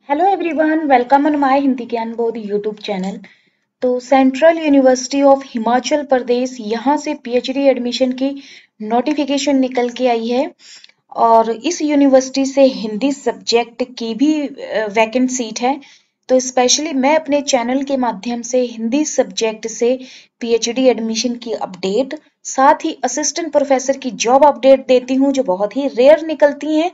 Hello everyone, welcome on my Hindi ज्ञान बोध YouTube channel. तो central university of Himachal Pradesh यहाँ से पीएचडी एडमिशन की नोटिफिकेशन निकल के आई है और इस यूनिवर्सिटी से हिंदी सब्जेक्ट की भी वैकेंट सीट है। तो स्पेशली मैं अपने चैनल के माध्यम से हिंदी सब्जेक्ट से पीएचडी एडमिशन की अपडेट, साथ ही असिस्टेंट प्रोफेसर की जॉब अपडेट देती हूँ, जो बहुत ही रेयर निकलती हैं।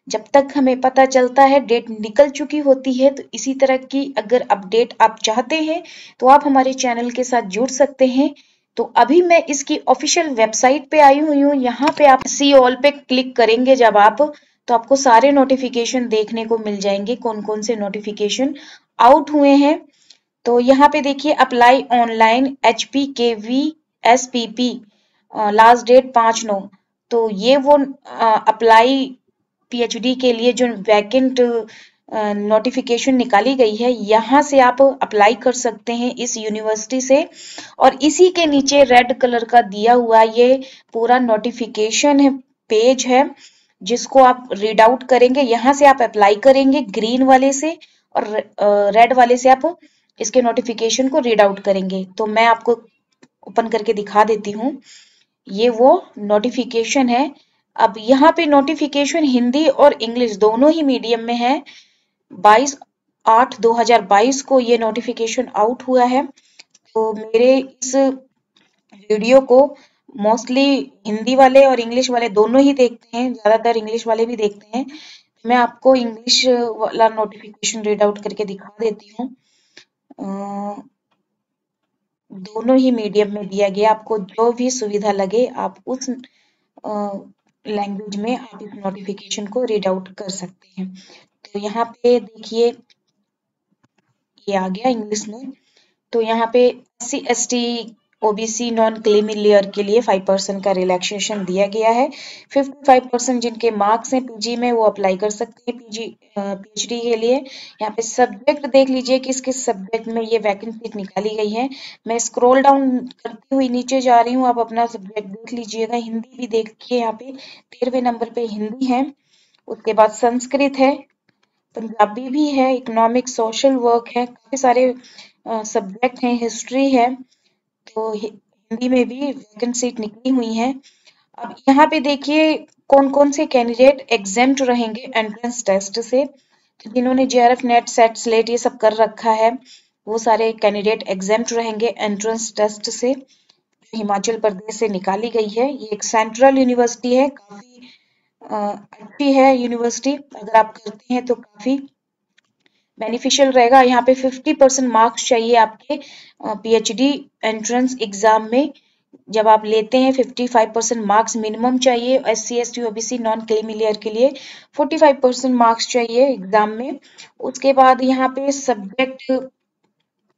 जब तक हमें पता चलता है डेट निकल चुकी होती है। तो इसी तरह की अगर अपडेट आप चाहते हैं तो आप हमारे चैनल के साथ जुड़ सकते हैं। तो अभी मैं इसकी ऑफिशियल वेबसाइट पे आई हुई हूँ। यहाँ पे आप सी ऑल पे क्लिक करेंगे जब आप, तो आपको सारे नोटिफिकेशन देखने को मिल जाएंगे, कौन कौन से नोटिफिकेशन आउट हुए हैं। तो यहाँ पे देखिए, apply online HPKVSPP, last date 5/9। तो ये वो अप्लाई पीएचडी के लिए जो वैकेंट नोटिफिकेशन निकाली गई है, यहाँ से आप अप्लाई कर सकते हैं इस यूनिवर्सिटी से। और इसी के नीचे रेड कलर का दिया हुआ ये पूरा नोटिफिकेशन है, पेज है, जिसको आप रीड आउट करेंगे। यहाँ से आप अप्लाई करेंगे ग्रीन वाले से, और रेड वाले से आप इसके नोटिफिकेशन को रीड आउट करेंगे। तो मैं आपको ओपन करके दिखा देती हूँ। ये वो नोटिफिकेशन है। अब यहाँ पे नोटिफिकेशन हिंदी और इंग्लिश दोनों ही मीडियम में है। 22/8/2022 को ये नोटिफिकेशन आउट हुआ है। तो मेरे इस वीडियो को मोस्टली हिंदी वाले और इंग्लिश वाले दोनों ही देखते हैं, ज्यादातर इंग्लिश वाले भी देखते हैं। मैं आपको इंग्लिश वाला नोटिफिकेशन रीड आउट करके दिखा देती हूँ। दोनों ही मीडियम में दिया गया, आपको जो भी सुविधा लगे आप उस लैंग्वेज में आप इस नोटिफिकेशन को रीड आउट कर सकते हैं। तो यहाँ पे देखिए, ये आ गया इंग्लिश में। तो यहाँ पे SC ST OBC non creamy layer के लिए 5% का रिलैक्सेशन दिया गया है। 55% जिनके मार्क्स हैं पीजी में, वो अप्लाई कर सकते हैं पीएचडी के लिए। यहाँ पे सब्जेक्ट देख लीजिए किस किस सब्जेक्ट में ये वैकेंसी निकाली गई है। मैं स्क्रॉल डाउन करती हुई नीचे जा रही हूँ, आप अपना सब्जेक्ट देख लीजिएगा। हिंदी भी देखिए, यहाँ पे 13वें नंबर पे हिंदी है। उसके बाद संस्कृत है, पंजाबी भी है, इकोनॉमिक्स, सोशल वर्क है, काफी सारे सब्जेक्ट हैं, हिस्ट्री है। तो हिंदी में भी वैकेंट सीट निकली हुई है। अब यहाँ पे देखिए कौन कौन से कैंडिडेट एग्जेम्प्ट रहेंगे एंट्रेंस टेस्ट से। तो जिन्होंने JRF नेट सेट स्लेट ये सब कर रखा है, वो सारे कैंडिडेट एग्जेम्प्ट रहेंगे एंट्रेंस टेस्ट से। हिमाचल प्रदेश से निकाली गई है, ये एक सेंट्रल यूनिवर्सिटी है, काफी अच्छी है यूनिवर्सिटी। अगर आप करते हैं तो काफी बेनिफिशियल रहेगा। यहाँ पे 50% मार्क्स चाहिए आपके पीएचडी एंट्रेंस एग्जाम में। जब आप लेते हैं 55% मार्क्स मिनिमम चाहिए। SC ST OBC non creamy layer के लिए 45% मार्क्स चाहिए एग्जाम में। उसके बाद यहाँ पे सब्जेक्ट,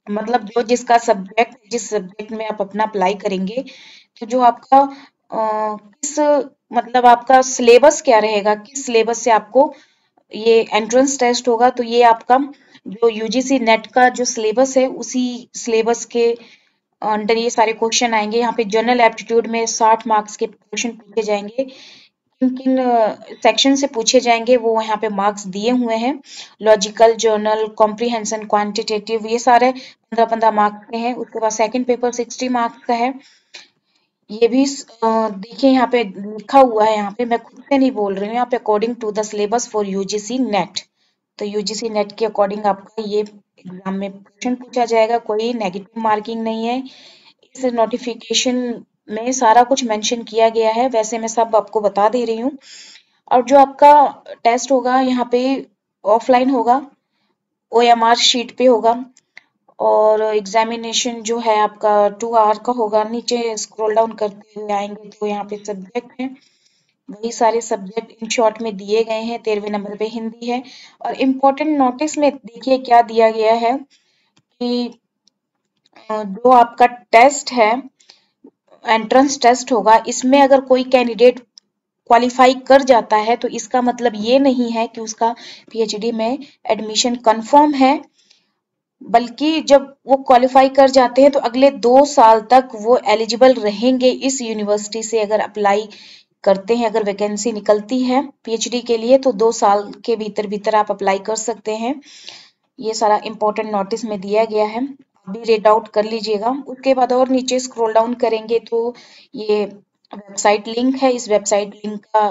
मतलब जो जिसका सब्जेक्ट, जिस सब्जेक्ट में आप अपना अप्लाई करेंगे, तो जो आपका किस, मतलब आपका सिलेबस क्या रहेगा, किस सिलेबस से आपको ये एंट्रेंस टेस्ट होगा। तो ये आपका जो UGC नेट का जो सिलेबस है, उसी सिलेबस के अंडर ये सारे क्वेश्चन आएंगे। यहाँ पे जनरल एप्टीट्यूड में 60 मार्क्स के क्वेश्चन पूछे जाएंगे। किन किन सेक्शन से पूछे जाएंगे वो यहाँ पे मार्क्स दिए हुए हैं। लॉजिकल, जर्नल, कॉम्प्रिहेंशन, क्वांटिटेटिव, ये सारे 15-15 मार्क्स के हैं। उसके बाद सेकंड पेपर 60 मार्क्स का है। ये भी देखिए यहाँ पे लिखा हुआ है, यहाँ पे मैं खुद से नहीं बोल रही हूँ, यहाँ पे according to the syllabus for UGC NET. तो UGC नेट के अकॉर्डिंग आपका ये एग्जाम में क्वेश्चन पूछा जाएगा, कोई नेगेटिव मार्किंग नहीं है। इस नोटिफिकेशन में सारा कुछ मेंशन किया गया है, वैसे मैं सब आपको बता दे रही हूँ। और जो आपका टेस्ट होगा यहाँ पे ऑफलाइन होगा, OMR शीट पे होगा। और एग्जामिनेशन जो है आपका 2 आवर का होगा। नीचे स्क्रॉल डाउन करते हुए आएंगे तो यहाँ पे सब्जेक्ट है, वही सारे सब्जेक्ट इन शॉर्ट में दिए गए हैं। 13वें नंबर पे हिंदी है। और इम्पोर्टेंट नोटिस में देखिए क्या दिया गया है कि जो आपका टेस्ट है, एंट्रेंस टेस्ट होगा, इसमें अगर कोई कैंडिडेट क्वालिफाई कर जाता है तो इसका मतलब ये नहीं है कि उसका पीएचडी में एडमिशन कंफर्म है। बल्कि जब वो क्वालिफाई कर जाते हैं तो अगले 2 साल तक वो एलिजिबल रहेंगे इस यूनिवर्सिटी से अगर अप्लाई करते हैं, अगर वैकेंसी निकलती है पीएचडी के लिए तो 2 साल के भीतर भीतर आप अप्लाई कर सकते हैं। ये सारा इंपॉर्टेंट नोटिस में दिया गया है, अभी रीड आउट कर लीजिएगा। उसके बाद और नीचे स्क्रॉल डाउन करेंगे तो ये वेबसाइट लिंक है, इस वेबसाइट लिंक का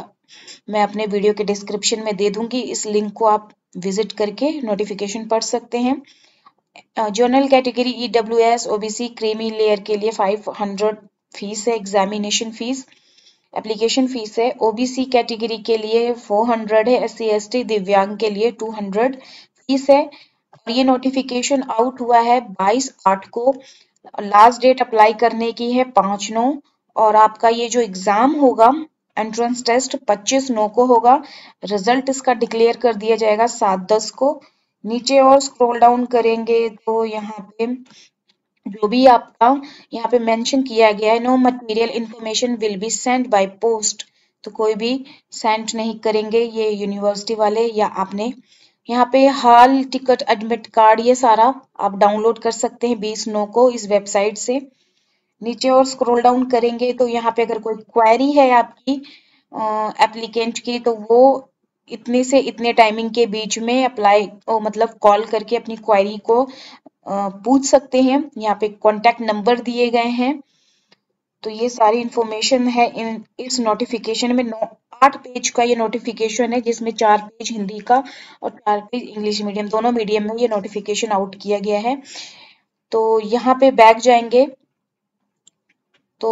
मैं अपने वीडियो के डिस्क्रिप्शन में दे दूंगी, इस लिंक को आप विजिट करके नोटिफिकेशन पढ़ सकते हैं। General category EWS OBC creamy layer के लिए 500 फीस है, एग्जामिनेशन फीस, एप्लीकेशन फीस है। ओबीसी कैटेगरी के लिए 400 है, SC ST दिव्यांग के लिए 200 फीस है। और ये नोटिफिकेशन आउट हुआ है 22/8 को, लास्ट डेट अप्लाई करने की है 5/9, और आपका ये जो एग्जाम होगा एंट्रेंस टेस्ट 25/9 को होगा। रिजल्ट इसका डिक्लेयर कर दिया जाएगा 7/10 को। नीचे और स्क्रॉल डाउन करेंगे तो यहाँ पे जो भी आपका यहाँ पे मेंशन किया गया है, no material information will be send by post, तो कोई भी सेंड नहीं करेंगे ये यूनिवर्सिटी वाले, या आपने यहाँ पे हॉल टिकट एडमिट कार्ड ये सारा आप डाउनलोड कर सकते हैं 20/9 को इस वेबसाइट से। नीचे और स्क्रॉल डाउन करेंगे तो यहाँ पे अगर कोई क्वेरी है आपकी एप्लीकेंट की, तो वो इतने से इतने टाइमिंग के बीच में अप्लाई मतलब कॉल करके अपनी क्वेरी को पूछ सकते हैं। यहाँ पे कॉन्टेक्ट नंबर दिए गए हैं। तो ये सारी इंफॉर्मेशन है इन इस नोटिफिकेशन में। 8 पेज का ये नोटिफिकेशन है, जिसमें 4 पेज हिंदी का और 4 पेज इंग्लिश मीडियम, दोनों मीडियम में ये नोटिफिकेशन आउट किया गया है। तो यहाँ पे बैक जाएंगे तो